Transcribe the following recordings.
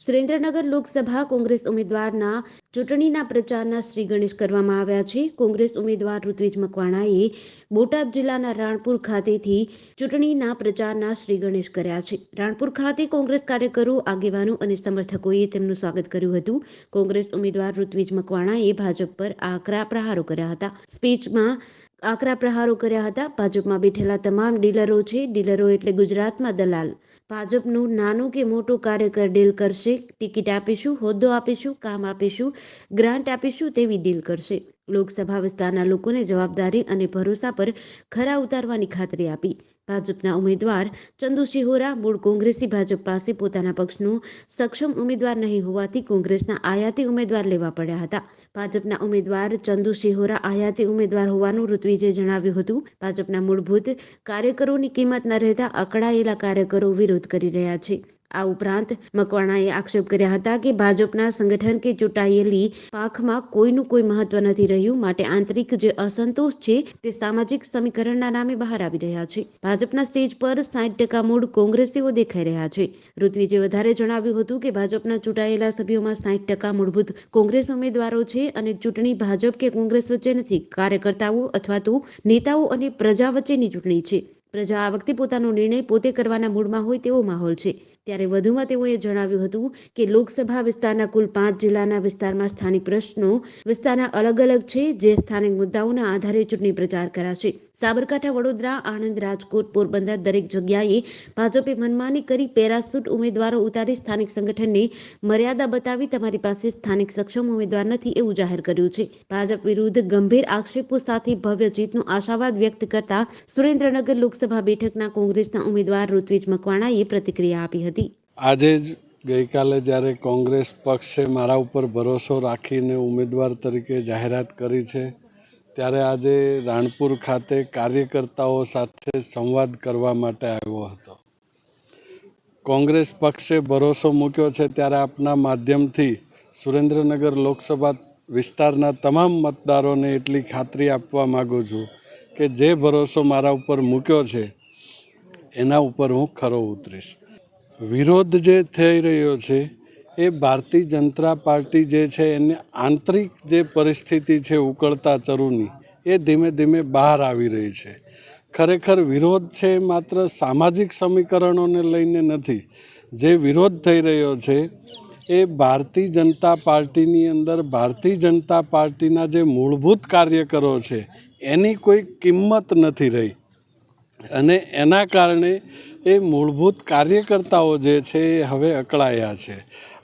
સુરેન્દ્રનગર લોકસભા કોંગ્રેસ ઉમેદવારના ચૂંટણીના પ્રચારના શ્રી ગણેશ કરવામાં આવ્યા છે. કોંગ્રેસ ઉમેદવાર ઋત્વિજ મકવાણાએ બોટાદ જિલ્લાના રાણપુર ખાતેથી ચૂંટણીના પ્રચારના શ્રી ગણેશ કર્યા છે. રાણપુર ખાતે કોંગ્રેસ કાર્યકરો, આગેવાનો અને સમર્થકોએ તેમનું સ્વાગત કર્યું હતું. કોંગ્રેસ ઉમેદવાર ઋત્વિજ મકવાણાએ ભાજપ પર આકરા પ્રહારો કર્યા હતા. સ્પીચમાં આકરા પ્રહારો કર્યા હતા. ભાજપમાં બેઠેલા તમામ ડીલરો છે. ડીલરો એટલે ગુજરાતમાં દલાલ. ભાજપનું નાનું કે મોટું કાર્યકર ડીલ કરશે. ટિકિટ આપીશું, હોદ્દો આપીશું, કામ આપીશું, ગ્રાન્ટ આપીશું તેવી ડીલ કરશે. લોકસભા વિસ્તારના લોકોને જવાબદારી અને ભરોસા પર ખરા ઉતારવાની ખાતરી આપી. ભાજપના ઉમેદવાર ચંદુ શિહોરા મૂળ કોંગ્રેસી ભાજપ પાસે પોતાના પક્ષનું સક્ષમ ઉમેદવાર નહીં હોવાથી કોંગ્રેસના આયાતી ઉમેદવાર લેવા પડ્યા હતા. ભાજપના ઉમેદવાર ચંદુ શિહોરા આયાતી ઉમેદવાર હોવાનું ઋત્વિજે જણાવ્યું હતું. ભાજપના મૂળભૂત કાર્યકરોની કિંમત ન રહેતા અકળાયેલા કાર્યકરો વિરોધ કરી રહ્યા છે. આ ઉપરાંત મકવાણાએ આક્ષેપ કર્યા હતા કે ભાજપના સંગઠન કે ચૂંટાયેલી પાંખમાં કોઈનું કોઈ મહત્વ નથી રહ્યું, માટે આંતરિક જે અસંતોષ છે તે સામાજિક સમીકરણના નામે બહાર આવી રહ્યા છે. ભાજપના સ્ટેજ પર 60% મૂળ કોંગ્રેસીઓ દેખાઈ રહ્યા છે. ઋત્વિજે વધારે જણાવ્યું હતું કે ભાજપના ચૂંટાયેલા સભ્યોમાં 60% મૂળભૂત કોંગ્રેસ ઉમેદવારો છે અને ચૂંટણી ભાજપ કે કોંગ્રેસ વચ્ચે નથી, કાર્યકર્તાઓ અથવા તો નેતાઓ અને પ્રજા વચ્ચેની ચૂંટણી છે. પ્રજા આ વખતે પોતાનો નિર્ણય પોતે કરવાના મૂડમાં હોય તેવો માહોલ છે. ત્યારે વધુમાં તેઓએ જણાવ્યું હતું કે લોકસભા વિસ્તારના કુલ 5 જિલ્લાના વિસ્તારમાં સ્થાનિક પ્રશ્નો વિસ્તારના અલગ અલગ છે, જે સ્થાનિક મુદ્દાઓના આધારે ચૂંટણી પ્રચાર કરાશે. સાબરકાંઠા, વડોદરા, આણંદ, રાજકોટ, પોરબંદર દરેક જગ્યાએ ભાજપે મનમાની કરી પેરાશૂટ ઉમેદવારો ઉતારી સ્થાનિક સંગઠનને મર્યાદા બતાવી તમારી પાસે સ્થાનિક સક્ષમ ઉમેદવાર નથી એવું જાહેર કર્યું છે. ભાજપ વિરુદ્ધ ગંભીર આક્ષેપો સાથે ભવ્ય જીતનો આશાવાદ વ્યક્ત કરતા સુરેન્દ્રનગર લોકસભા બેઠકના કોંગ્રેસના ઉમેદવાર ઋત્વિજ મકવાણાએ પ્રતિક્રિયા આપી હતી. આજે જ ગઈકાલે જ્યારે કોંગ્રેસ પક્ષે મારા ઉપર ભરોસો રાખીને ઉમેદવાર તરીકે જાહેરાત કરી છે, ત્યારે આજે રાણપુર ખાતે કાર્યકર્તાઓ સાથે સંવાદ કરવા માટે આવ્યો હતો. કોંગ્રેસ પક્ષે ભરોસો મૂક્યો છે ત્યારે આપના માધ્યમથી સુરેન્દ્રનગર લોકસભા વિસ્તારના તમામ મતદારોને એટલી ખાતરી આપવા માગું છું કે જે ભરોસો મારા ઉપર મૂક્યો છે એના ઉપર હું ખરો ઉતરીશ. વિરોધ જે થઈ રહ્યો છે એ ભારતીય જનતા પાર્ટી જે છે એની આંતરિક જે પરિસ્થિતિ છે ઉકળતા ચરૂની, એ ધીમે ધીમે બહાર આવી રહી છે. ખરેખર વિરોધ છે માત્ર સામાજિક સમીકરણોને લઈને નથી. જે વિરોધ થઈ રહ્યો છે એ ભારતીય જનતા પાર્ટીની અંદર ભારતીય જનતા પાર્ટીના જે મૂળભૂત કાર્યકરો છે એની કોઈ કિંમત નથી રહી અને એના કારણે એ મૂળભૂત કાર્યકર્તાઓ જે છે એ હવે અકળાયા છે.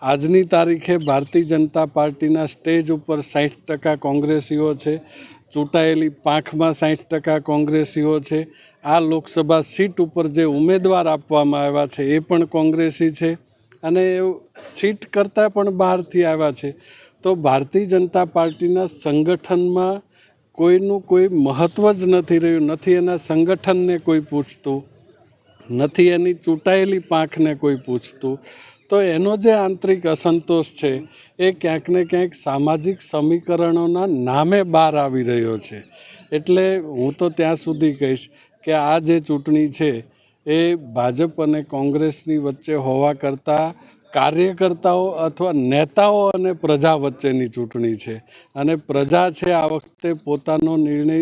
આજની તારીખે ભારતીય જનતા પાર્ટીના સ્ટેજ ઉપર 60% કોંગ્રેસીઓ છે, ચૂંટાયેલી પાંખમાં 60% કોંગ્રેસીઓ છે. આ લોકસભા સીટ ઉપર જે ઉમેદવાર આપવામાં આવ્યા છે એ પણ કોંગ્રેસી છે અને સીટ કરતાં પણ બહારથી આવ્યા છે. તો ભારતીય જનતા પાર્ટીના સંગઠનમાં કોઈનું કોઈ મહત્ત્વ જ નથી રહ્યું. નથી એના સંગઠનને કોઈ પૂછતું, નથી એની ચૂંટાયેલી પાંખને કોઈ પૂછતું. તો એનો જે આંતરિક અસંતોષ છે એ ક્યાંક ને ક્યાંક સામાજિક સમીકરણોના નામે બહાર આવી રહ્યો છે. એટલે હું તો ત્યાં સુધી કહીશ કે આ જે ચૂંટણી છે એ ભાજપ અને કોંગ્રેસની વચ્ચે હોવા કરતાં કાર્યકર્તાઓ અથવા નેતાઓ અને પ્રજા વચ્ચેની ચૂંટણી છે. અને પ્રજા છે આ વખતે પોતાનો નિર્ણય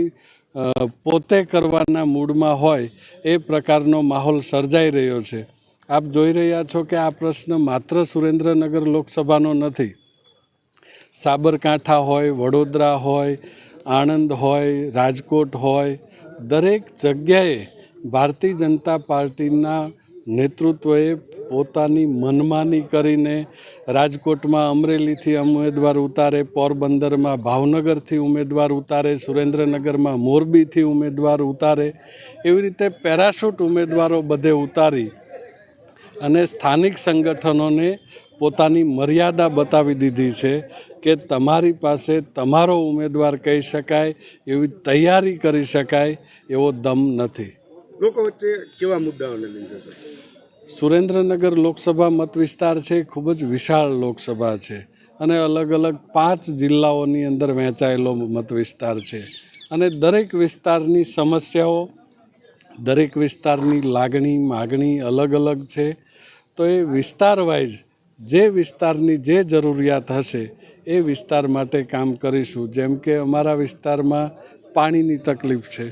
પોતે કરવાના મૂડમાં હોય એ પ્રકારનો માહોલ સર્જાઈ રહ્યો છે. આપ જોઈ રહ્યા છો કે આ પ્રશ્ન માત્ર સુરેન્દ્રનગર લોકસભાનો નથી. સાબરકાંઠા હોય, વડોદરા હોય, આણંદ હોય, રાજકોટ હોય, દરેક જગ્યાએ ભારતીય જનતા પાર્ટીના નેતૃત્વએ પોતાની મનમાની કરીને રાજકોટમાં અમરેલીથી ઉમેદવાર ઉતારે, પોરબંદરમાં ભાવનગરથી ઉમેદવાર ઉતારે, સુરેન્દ્રનગરમાં મોરબીથી ઉમેદવાર ઉતારે, એવી રીતે પેરાશૂટ ઉમેદવારો બધે ઉતારી અને સ્થાનિક સંગઠનોને પોતાની મર્યાદા બતાવી દીધી છે કે તમારી પાસે તમારો ઉમેદવાર કહી શકાય એવી તૈયારી કરી શકાય એવો દમ નથી. લોકો વચ્ચે કેવા મુદ્દાઓને લઈને? સુરેન્દ્રનગર લોકસભા મત વિસ્તાર છે, ખૂબ જ વિશાળ લોકસભા છે અને અલગ અલગ 5 જિલ્લાઓની અંદર વહેંચાયેલો મત વિસ્તાર છે. અને દરેક વિસ્તારની સમસ્યાઓ, દરેક વિસ્તારની લાગણી માગણી અલગ અલગ છે. તો એ વિસ્તાર વાઇઝ જે વિસ્તારની જે જરૂરિયાત હશે એ વિસ્તાર માટે કામ કરીશું. જેમ કે અમારા વિસ્તારમાં પાણીની તકલીફ છે.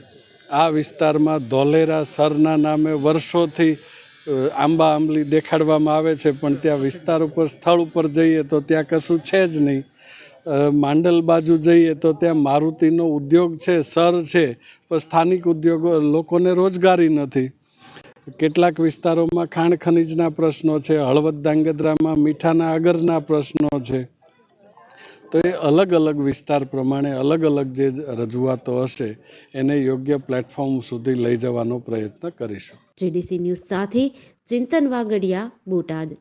આ વિસ્તારમાં ધોલેરા સરના નામે વર્ષોથી આંબા આંબલી દેખાડવામાં આવે છે, પણ ત્યાં વિસ્તાર ઉપર સ્થળ ઉપર જઈએ તો ત્યાં કશું છે જ નહીં. માંડલ બાજુ જઈએ તો ત્યાં મારુતિનો ઉદ્યોગ છે, સર છે, પણ સ્થાનિક ઉદ્યોગો લોકોને રોજગારી નથી. કેટલાક વિસ્તારોમાં ખાણ ખનીજના પ્રશ્નો છે, હળવદ ધાંગધ્રામાં મીઠાના આગરના પ્રશ્નો છે. તો એ અલગ અલગ વિસ્તાર પ્રમાણે અલગ અલગ જે રજૂઆતો હશે એને યોગ્ય પ્લેટફોર્મ સુધી લઈ જવાનો પ્રયત્ન કરીશું. JDC ન્યૂઝ સાથે ચિંતન વાગડિયા, બોટાદ.